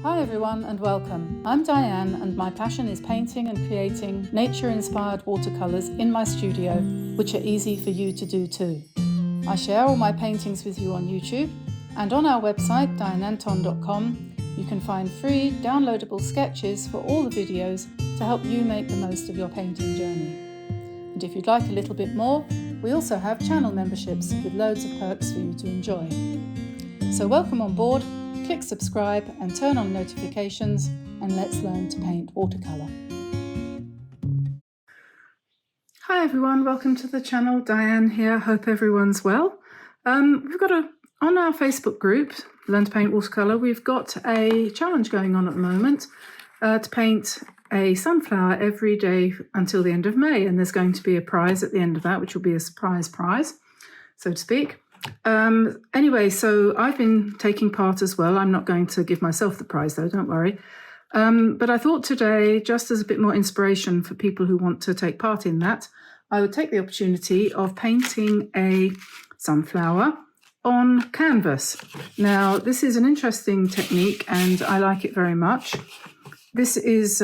Hi everyone and welcome. I'm Diane and my passion is painting and creating nature-inspired watercolours in my studio, which are easy for you to do too. I share all my paintings with you on YouTube, and on our website dianeantone.com you can find free downloadable sketches for all the videos to help you make the most of your painting journey. And if you'd like a little bit more, we also have channel memberships with loads of perks for you to enjoy. So welcome on board. Click subscribe and turn on notifications, and let's learn to paint watercolour. Hi everyone, welcome to the channel. Diane here, hope everyone's well. We've got on our Facebook group, Learn to Paint Watercolour, we've got a challenge going on at the moment to paint a sunflower every day until the end of May, and there's going to be a prize at the end of that, which will be a surprise prize, so to speak. Anyway, so I've been taking part as well. I'm not going to give myself the prize though, don't worry. But I thought today, just as a bit more inspiration for people who want to take part in that, I would take the opportunity of painting a sunflower on canvas. Now, this is an interesting technique and I like it very much. This is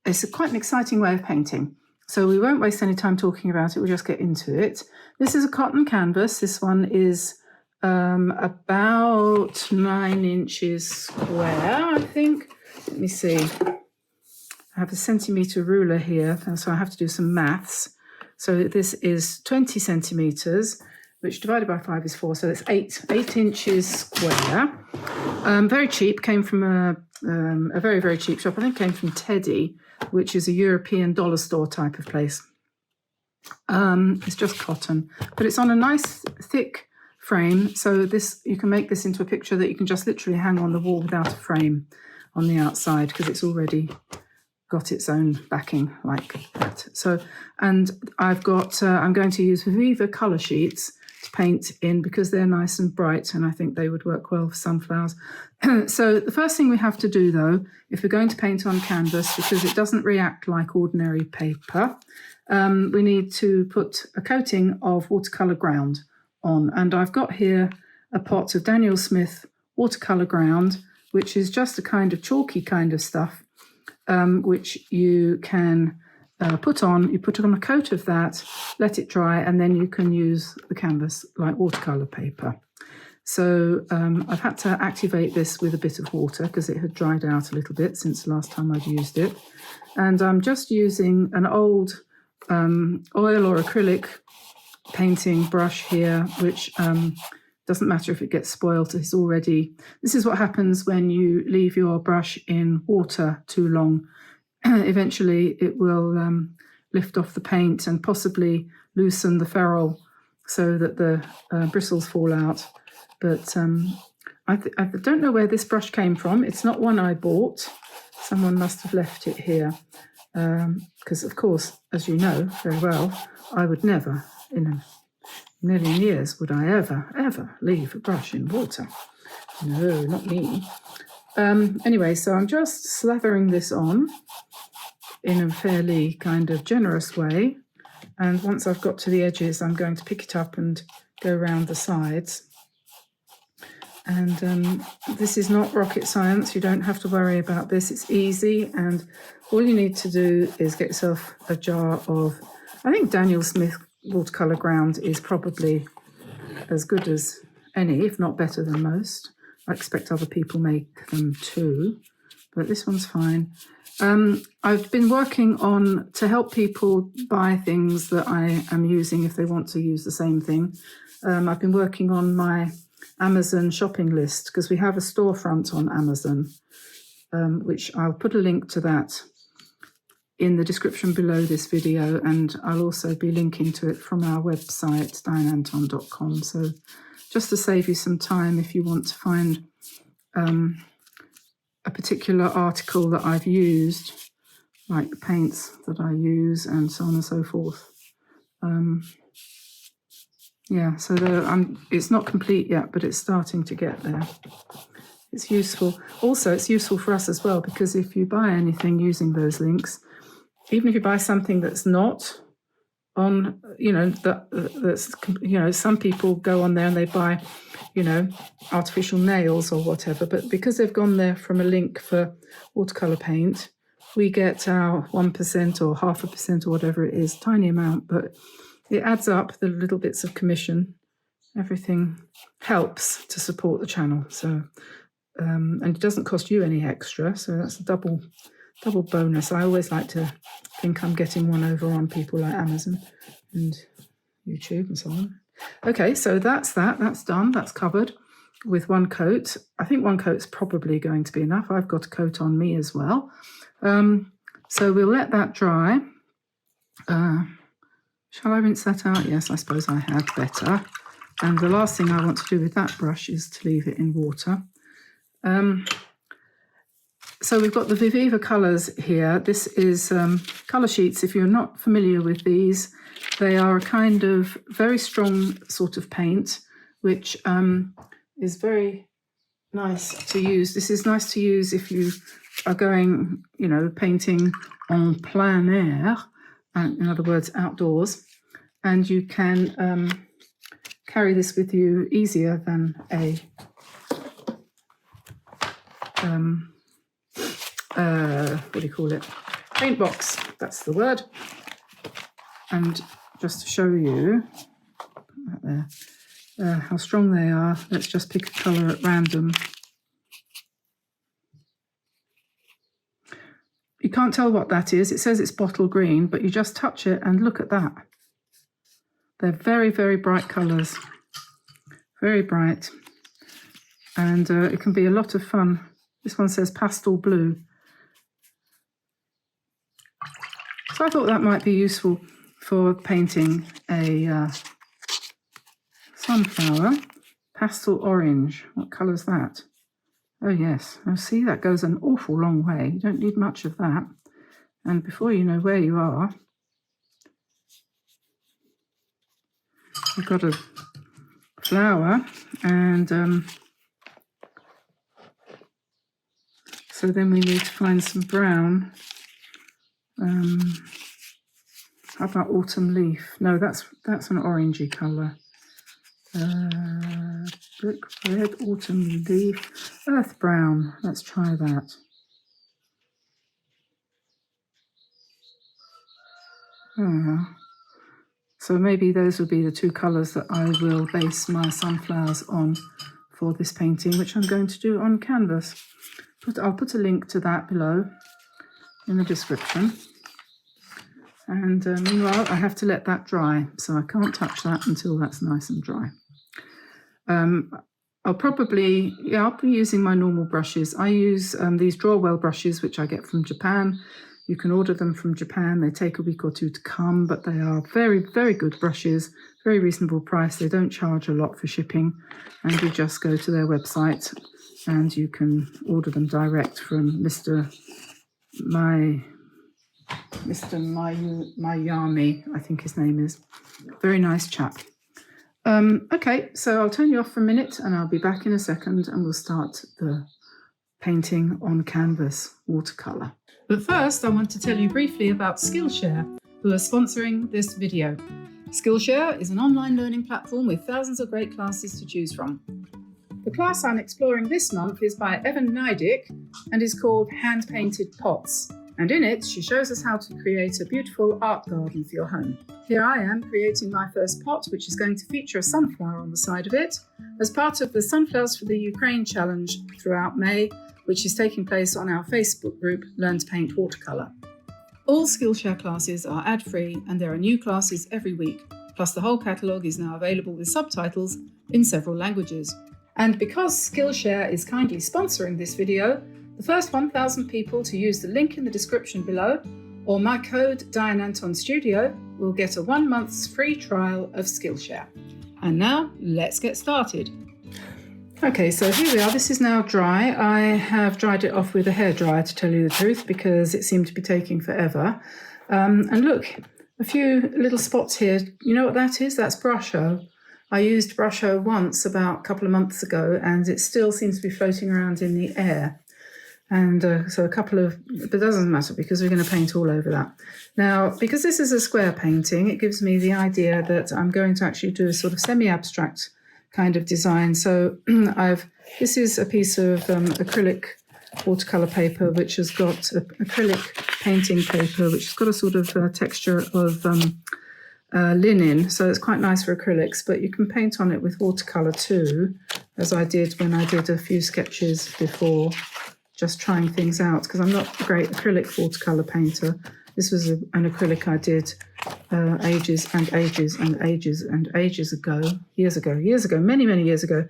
it's quite an exciting way of painting. So we won't waste any time talking about it, we'll just get into it. This is a cotton canvas. This one is about 9 inches square, I think. Let me see. I have a centimetre ruler here, so I have to do some maths. So this is 20 centimetres, which divided by 5 is 4, so it's 8 inches square. Very cheap, came from a very, very cheap shop. I think it came from Teddy, which is a European dollar store type of place. It's just cotton, but it's on a nice thick frame, so this you can make this into a picture that you can just literally hang on the wall without a frame on the outside, because it's already got its own backing like that. So, and I've got I'm going to use Viva colour sheets to paint in because they're nice and bright, and I think they would work well for sunflowers. So the first thing we have to do though, if we're going to paint on canvas, because it doesn't react like ordinary paper, we need to put a coating of watercolour ground on. And I've got here a pot of Daniel Smith watercolour ground, which is just a kind of chalky kind of stuff, which you can put on. You put on a coat of that, let it dry, and then you can use the canvas like watercolour paper. So I've had to activate this with a bit of water because it had dried out a little bit since the last time I'd used it. And I'm just using an old oil or acrylic painting brush here, which doesn't matter if it gets spoiled. It's already, this is what happens when you leave your brush in water too long. Eventually it will lift off the paint and possibly loosen the ferrule so that the bristles fall out. But I don't know where this brush came from. It's not one I bought. Someone must have left it here. Because, of course, as you know very well, I would never, in a million years, would I ever leave a brush in water. No, not me. Anyway, so I'm just slathering this on in a fairly kind of generous way. And once I've got to the edges, I'm going to pick it up and go around the sides. And this is not rocket science. You don't have to worry about this. It's easy, and all you need to do is get yourself a jar of, I think Daniel Smith watercolour ground is probably as good as any, if not better than most. I expect other people make them too, but this one's fine. I've been working on to help people buy things that I am using if they want to use the same thing. I've been working on my Amazon shopping list because we have a storefront on Amazon, which I'll put a link to that in the description below this video, and I'll also be linking to it from our website dianeantone.com. So just to save you some time, if you want to find a particular article that I've used, like the paints that I use and so on and so forth. Yeah, so it's not complete yet, but it's starting to get there. It's useful. Also, it's useful for us as well, because if you buy anything using those links, even if you buy something that's not on, that's, some people go on there and they buy, artificial nails or whatever. But because they've gone there from a link for watercolor paint, we get our 1% or 0.5% or whatever it is, tiny amount, but it adds up, the little bits of commission. Everything helps to support the channel. So, and it doesn't cost you any extra. So that's a double bonus. I always like to think I'm getting one over on people like Amazon and YouTube and so on. Okay, so that's done. That's covered with one coat. I think one coat's probably going to be enough. I've got a coat on me as well. So we'll let that dry. Shall I rinse that out? Yes, I suppose I had better. And the last thing I want to do with that brush is to leave it in water. So we've got the Viviva colours here. This is colour sheets. If you're not familiar with these, they are a kind of very strong sort of paint, which is very nice to use. This is nice to use if you are going, painting en plein air, in other words, outdoors, and you can carry this with you easier than a what do you call it? Paint box, that's the word. And just to show you how strong they are, let's just pick a colour at random. You can't tell what that is. It says it's bottle green, but you just touch it and look at that. They're very, very bright colours. Very bright. And it can be a lot of fun. This one says pastel blue. So I thought that might be useful for painting a sunflower. Pastel orange. What colour's that? Oh yes. Oh, see, that goes an awful long way. You don't need much of that. And before you know where you are, you've got a flower, and so then we need to find some brown. How about autumn leaf? No, that's an orangey colour. Brick red, autumn leaf, earth brown. Let's try that. So maybe those will be the two colours that I will base my sunflowers on for this painting, which I'm going to do on canvas. I'll put a link to that below in the description. And meanwhile, I have to let that dry, so I can't touch that until that's nice and dry. I'll be using my normal brushes. I use these Drawwell brushes, which I get from Japan. You can order them from Japan. They take a week or two to come, but they are very, very good brushes, very reasonable price. They don't charge a lot for shipping, and you just go to their website and you can order them direct from Mr. Miami, I think his name is. Very nice chap. Okay, so I'll turn you off for a minute and I'll be back in a second and we'll start the painting on canvas watercolour. But first, I want to tell you briefly about Skillshare, who are sponsoring this video. Skillshare is an online learning platform with thousands of great classes to choose from. The class I'm exploring this month is by Evan Neidick and is called Hand Painted Pots. And in it, she shows us how to create a beautiful art garden for your home. Here I am creating my first pot, which is going to feature a sunflower on the side of it, as part of the Sunflowers for the Ukraine challenge throughout May, which is taking place on our Facebook group, Learn to Paint Watercolour. All Skillshare classes are ad-free and there are new classes every week, plus the whole catalogue is now available with subtitles in several languages. And because Skillshare is kindly sponsoring this video, the first 1,000 people to use the link in the description below, or my code Diane Antone Studio, will get a 1 month's free trial of Skillshare. And now, let's get started. Okay, so here we are. This is now dry. I have dried it off with a hairdryer, to tell you the truth, because it seemed to be taking forever. And look, a few little spots here. You know what that is? That's Brusho. I used Brusho once about a couple of months ago, and it still seems to be floating around in the air. And so a couple of, but it doesn't matter because we're going to paint all over that. Now, because this is a square painting, it gives me the idea that I'm going to actually do a sort of semi-abstract kind of design. So this is a piece of acrylic watercolor paper, which has got acrylic painting paper, which has got a sort of texture of linen. So it's quite nice for acrylics, but you can paint on it with watercolor too, as I did when I did a few sketches before, just trying things out, because I'm not a great acrylic watercolor painter. This was an acrylic I did ages and ages and ages and ages ago, years ago, many, many years ago.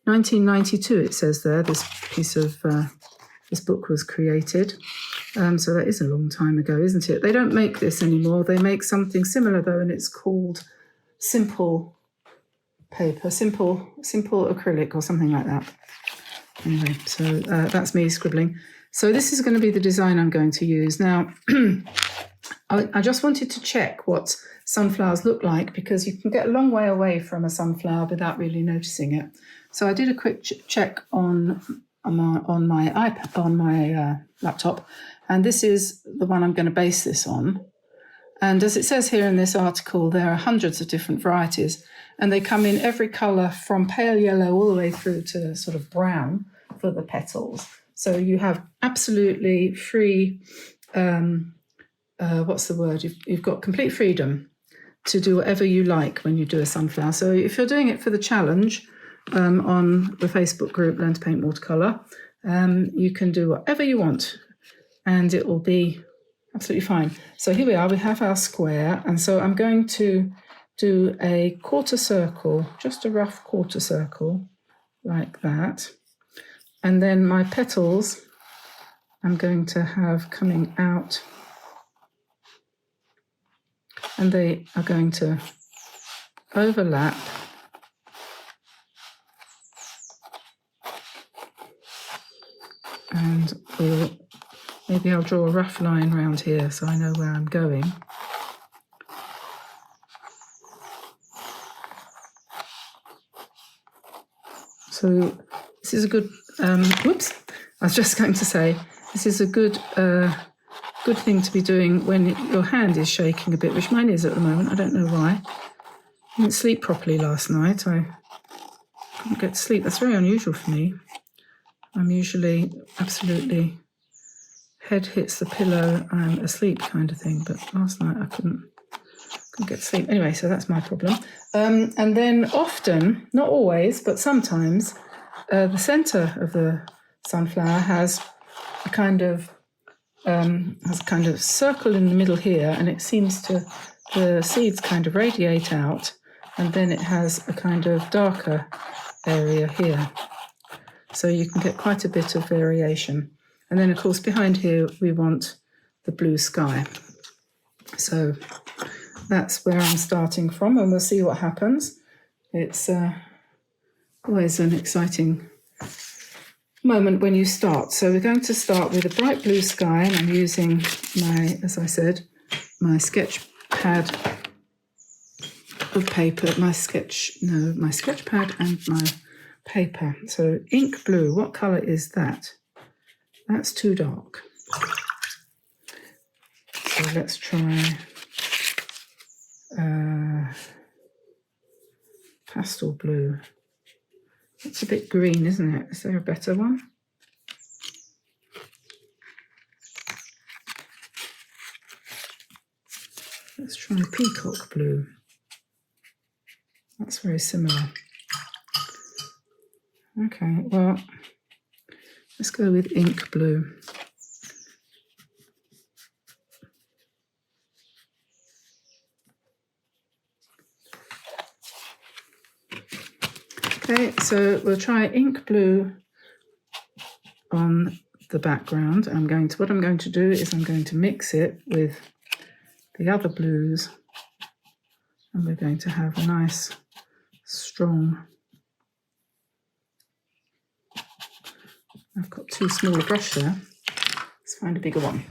1992, it says there, this piece of, this book was created. So that is a long time ago, isn't it? They don't make this anymore. They make something similar, though, and it's called simple paper, simple acrylic or something like that. Anyway, so that's me scribbling. So this is going to be the design I'm going to use. Now, I just wanted to check what sunflowers look like, because you can get a long way away from a sunflower without really noticing it. So I did a quick check on my iPad, on my laptop, and this is the one I'm going to base this on. And as it says here in this article, there are hundreds of different varieties, and they come in every colour from pale yellow all the way through to sort of brown for the petals. So you have absolutely free, what's the word? You've got complete freedom to do whatever you like when you do a sunflower. So if you're doing it for the challenge on the Facebook group, Learn to Paint Watercolour, you can do whatever you want and it will be absolutely fine. So here we are, we have our square, and so I'm going to do a quarter circle, just a rough quarter circle like that. And then my petals I'm going to have coming out, and they are going to overlap and maybe I'll draw a rough line around here so I know where I'm going. So this is a good, whoops, I was just going to say, this is a good thing to be doing when your hand is shaking a bit, which mine is at the moment. I don't know why. I didn't sleep properly last night. I couldn't get to sleep. That's very unusual for me. I'm usually absolutely head hits the pillow, I'm asleep kind of thing. But last night I couldn't get to sleep. Anyway, so that's my problem. And then often, not always, but sometimes, the centre of the sunflower has a kind of circle in the middle here, and it seems to, the seeds kind of radiate out, and then it has a kind of darker area here. So you can get quite a bit of variation. And then, of course, behind here, we want the blue sky. So that's where I'm starting from, and we'll see what happens. It's always an exciting moment when you start. So we're going to start with a bright blue sky, and I'm using my, as I said, my sketch pad of paper, my sketch pad and my paper. So ink blue, what colour is that? That's too dark. So let's try pastel blue. It's a bit green, isn't it? Is there a better one? Let's try peacock blue. That's very similar. Okay, well, let's go with ink blue. Okay, so we'll try ink blue on the background. What I'm going to do is I'm going to mix it with the other blues, and we're going to have a nice, strong. I've got too small a brush there. Let's find a bigger one.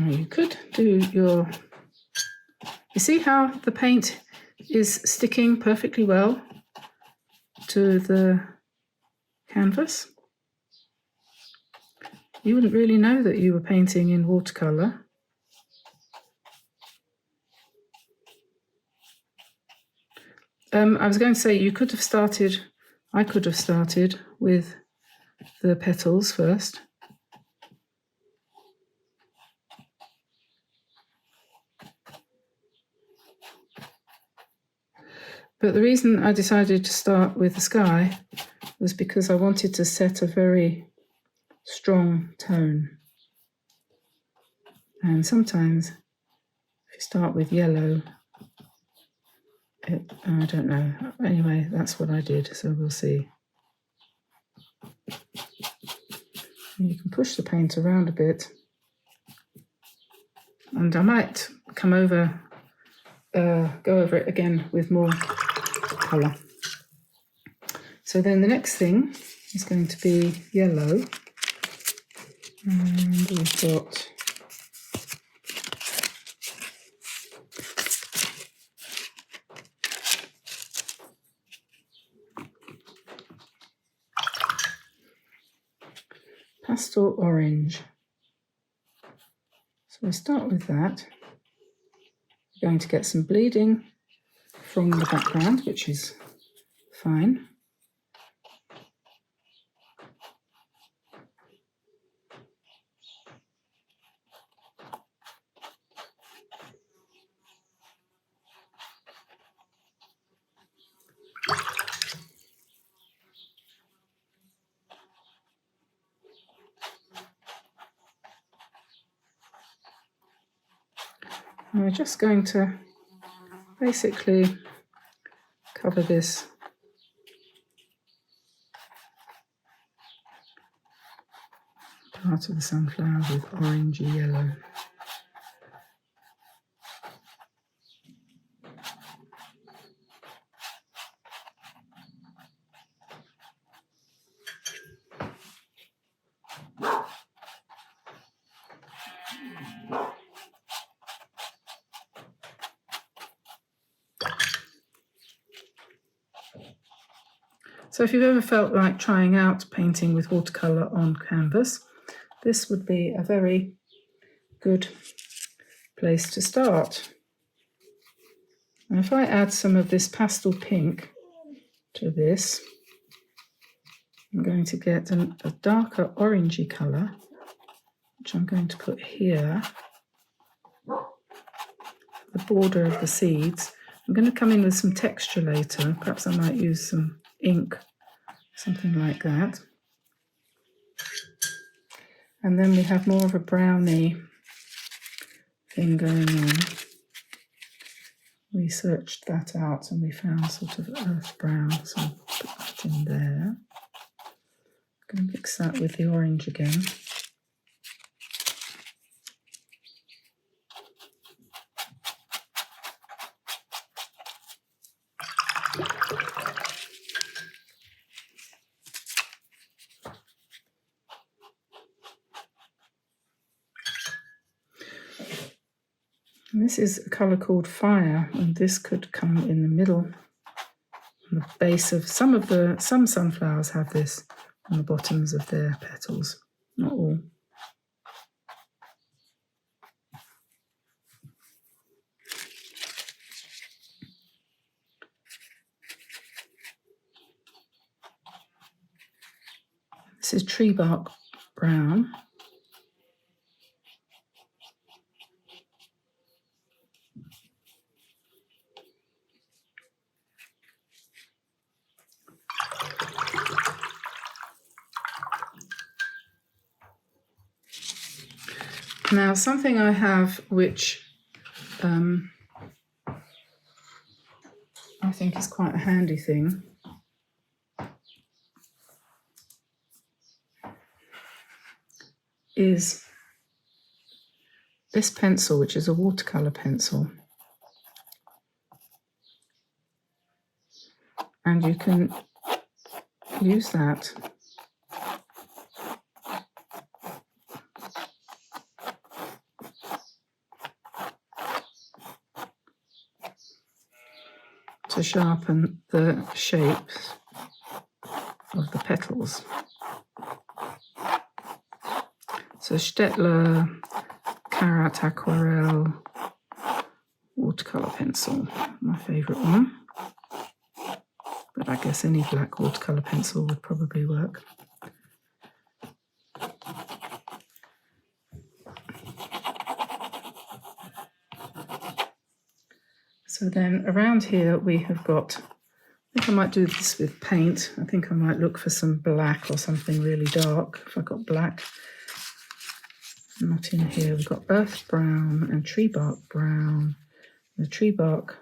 You could do your... You see how the paint is sticking perfectly well to the canvas? You wouldn't really know that you were painting in watercolor. I was going to say you could have started, I could have started with the petals first. But the reason I decided to start with the sky was because I wanted to set a very strong tone. And sometimes if you start with yellow, I don't know. Anyway, that's what I did, so we'll see. And you can push the paint around a bit. And I might come over, go over it again with more colour. So then the next thing is going to be yellow. And we've got pastel orange. So we start with that. We're going to get some bleeding from the background, which is fine. And we're just going to basically cover this part of the sunflower with orangey yellow. So if you've ever felt like trying out painting with watercolour on canvas, this would be a very good place to start. And if I add some of this pastel pink to this, I'm going to get a darker orangey colour, which I'm going to put here, the border of the seeds. I'm going to come in with some texture later. Perhaps I might use some ink, something like that. And then we have more of a browny thing going on. We searched that out and we found sort of earth brown, so I'll put that in there. I'm going to mix that with the orange again. And this is a colour called Fire, and this could come in the middle, on the base of some sunflowers have this on the bottoms of their petals, not all. This is Tree Bark Brown. Now, something I have which I think is quite a handy thing is this pencil, which is a watercolour pencil. And you can use that to sharpen the shapes of the petals. So Stettler, Carrot Aquarelle, watercolor pencil, my favourite one. But I guess any black watercolor pencil would probably work. So then around here we have got, I think I might do this with paint. I think I might look for some black or something really dark if I got black. Not in here. We've got earth brown and tree bark brown. The tree bark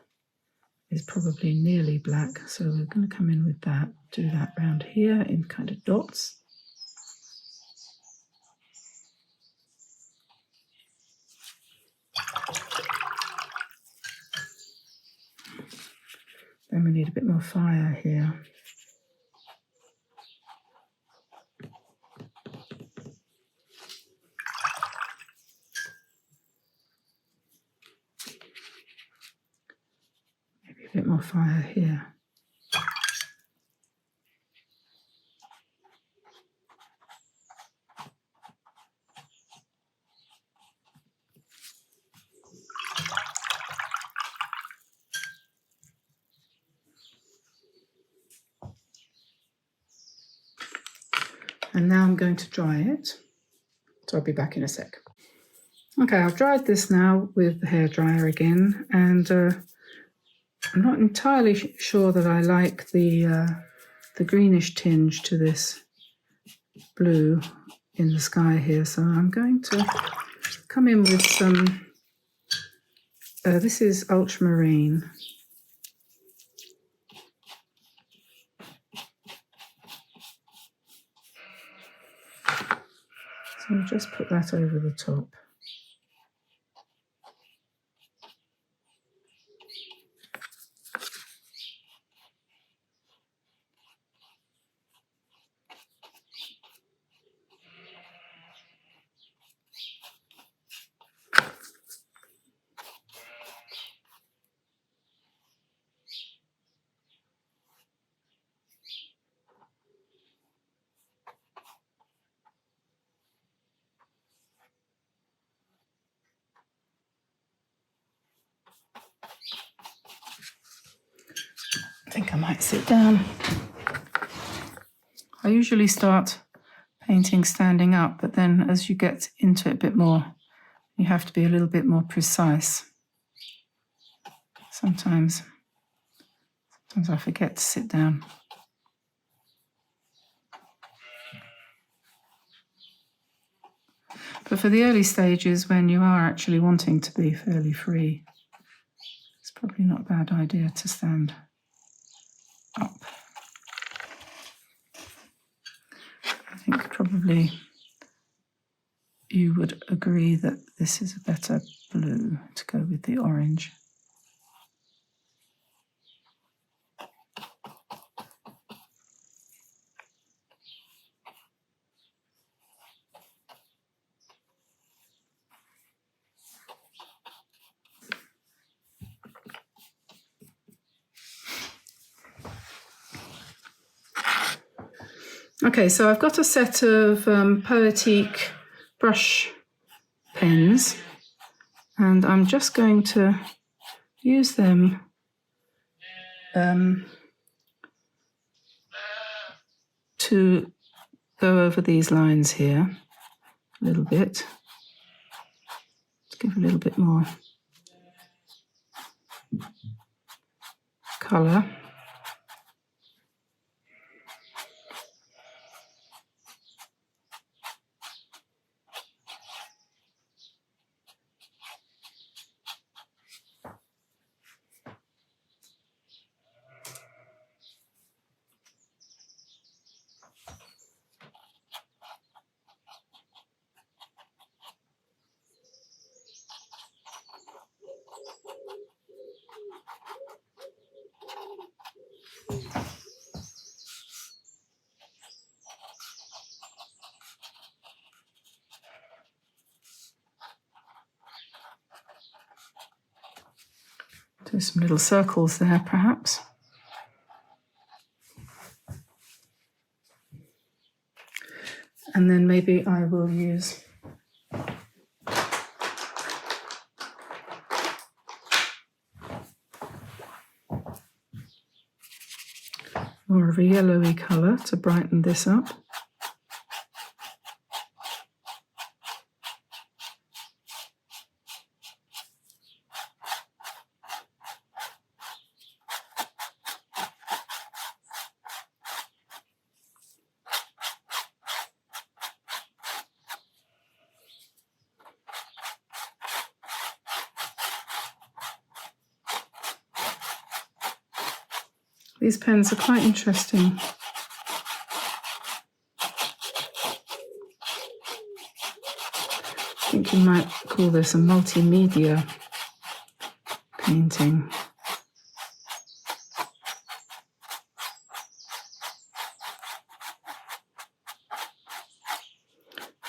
is probably nearly black, so we're going to come in with that, do that round here in kind of dots. Then we need a bit more fire here. Maybe a bit more fire here. And now I'm going to dry it. So I'll be back in a sec. Okay, I've dried this now with the hairdryer again, and I'm not entirely sure that I like the greenish tinge to this blue in the sky here. So I'm going to come in with some, this is ultramarine. So I'll just put that over the top. I think I might sit down. I usually start painting standing up, but then as you get into it a bit more, you have to be a little bit more precise. Sometimes I forget to sit down. But for the early stages, when you are actually wanting to be fairly free, it's probably not a bad idea to stand up. I think probably you would agree that this is a better blue to go with the orange. Okay, so I've got a set of Poetique brush pens, and I'm just going to use them to go over these lines here a little bit, to give a little bit more colour. Do some little circles there, perhaps. And then maybe I will use more of a yellowy colour to brighten this up. These pens are quite interesting. I think you might call this a multimedia painting.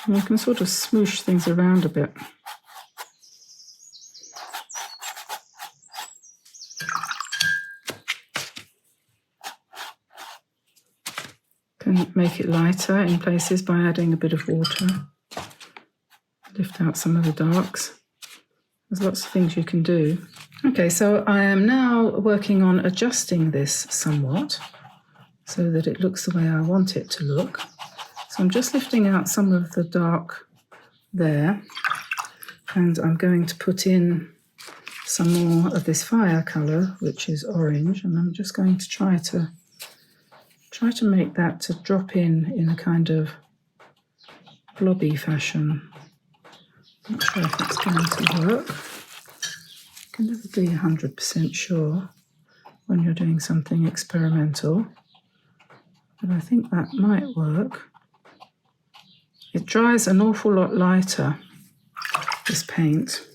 And you can sort of smoosh things around a bit. Can make it lighter in places by adding a bit of water. Lift out some of the darks. There's lots of things you can do. Okay, so I am now working on adjusting this somewhat so that it looks the way I want it to look. So I'm just lifting out some of the dark there, and I'm going to put in some more of this fire colour, which is orange, and I'm just going to try to make that to drop in a kind of blobby fashion. Not sure if it's going to work. You can never be 100% sure when you're doing something experimental, but I think that might work. It dries an awful lot lighter, this paint,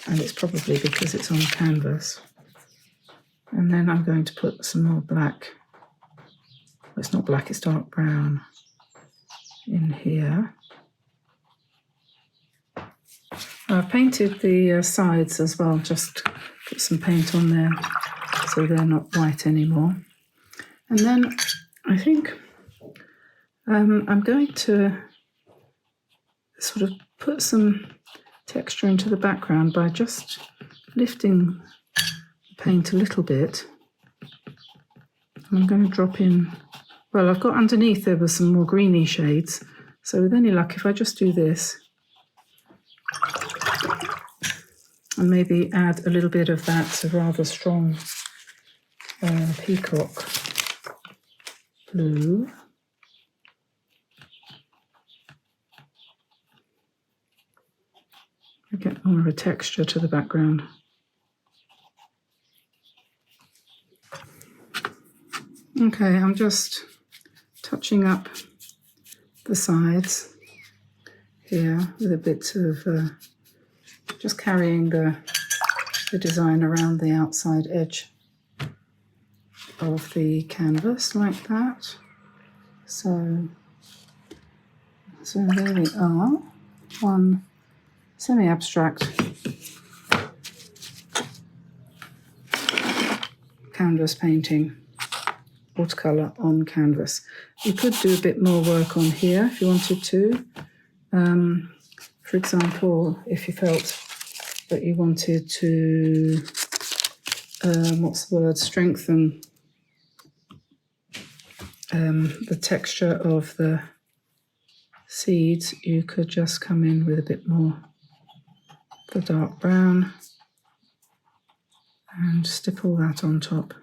and it's probably because it's on canvas. And then I'm going to put some more black. It's not black, it's dark brown in here. I've painted the sides as well, just put some paint on there so they're not white anymore. And then I think I'm going to sort of put some texture into the background by just lifting the paint a little bit. I'm going to drop in. Well, I've got underneath there were some more greeny shades, so with any luck, if I just do this and maybe add a little bit of that rather strong peacock blue. I get more of a texture to the background. Okay, I'm just touching up the sides here with a bit of just carrying the design around the outside edge of the canvas like that. So there we are, one semi-abstract canvas painting. Watercolor on canvas. You could do a bit more work on here if you wanted to. For example, if you felt that you wanted to, strengthen the texture of the seeds, you could just come in with a bit more of the dark brown and stipple that on top.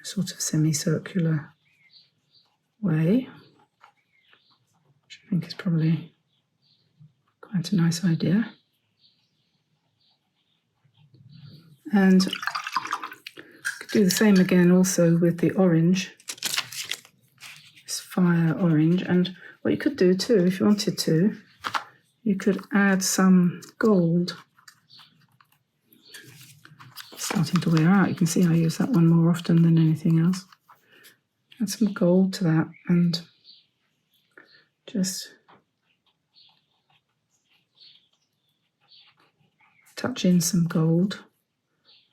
Sort of semicircular way, which I think is probably quite a nice idea. And could do the same again also with the orange, this fire orange. And what you could do too, if you wanted to, you could add some gold. Starting to wear out. You can see I use that one more often than anything else. Add some gold to that and just touch in some gold,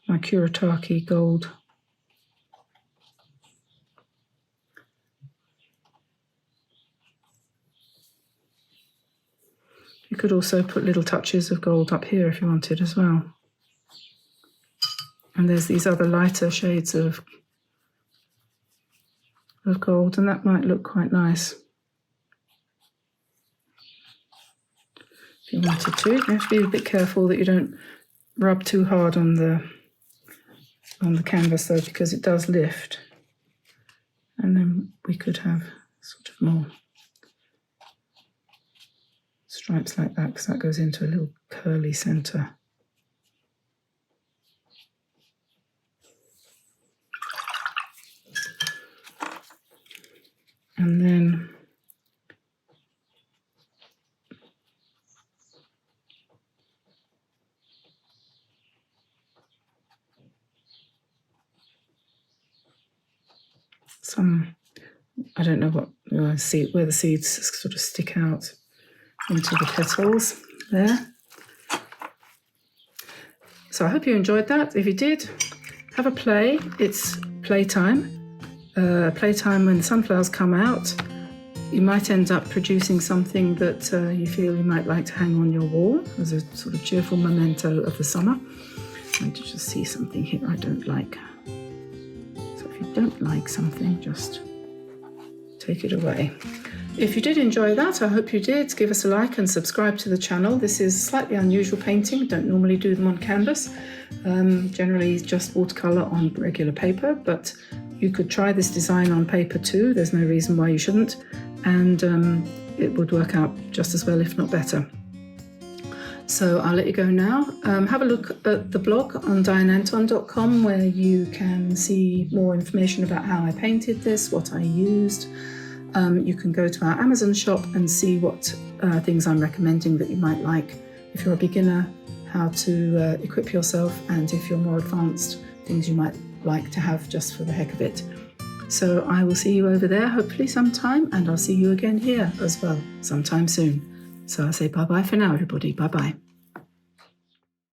my Kuretake gold. You could also put little touches of gold up here if you wanted as well. And there's these other lighter shades of gold, and that might look quite nice. If you wanted to. You have to be a bit careful that you don't rub too hard on the canvas though, because it does lift. And then we could have sort of more stripes like that, because that goes into a little curly centre. And then I don't know what, see where the seeds sort of stick out into the petals there. So I hope you enjoyed that. If you did, have a play. It's playtime. Playtime when the sunflowers come out. You might end up producing something that you feel you might like to hang on your wall as a sort of cheerful memento of the summer. I just see something here I don't like. So if you don't like something, just take it away. If you did enjoy that, I hope you did. Give us a like and subscribe to the channel. This is slightly unusual painting. Don't normally do them on canvas. Generally just watercolor on regular paper, but you could try this design on paper too. There's no reason why you shouldn't. And it would work out just as well, if not better. So I'll let you go now. Have a look at the blog on dianeantone.com, where you can see more information about how I painted this, what I used. You can go to our Amazon shop and see what things I'm recommending that you might like. If you're a beginner, how to equip yourself, and if you're more advanced, things you might like to have just for the heck of it. So I will see you over there hopefully sometime, and I'll see you again here as well sometime soon. So I'll say bye-bye for now, everybody. Bye-bye.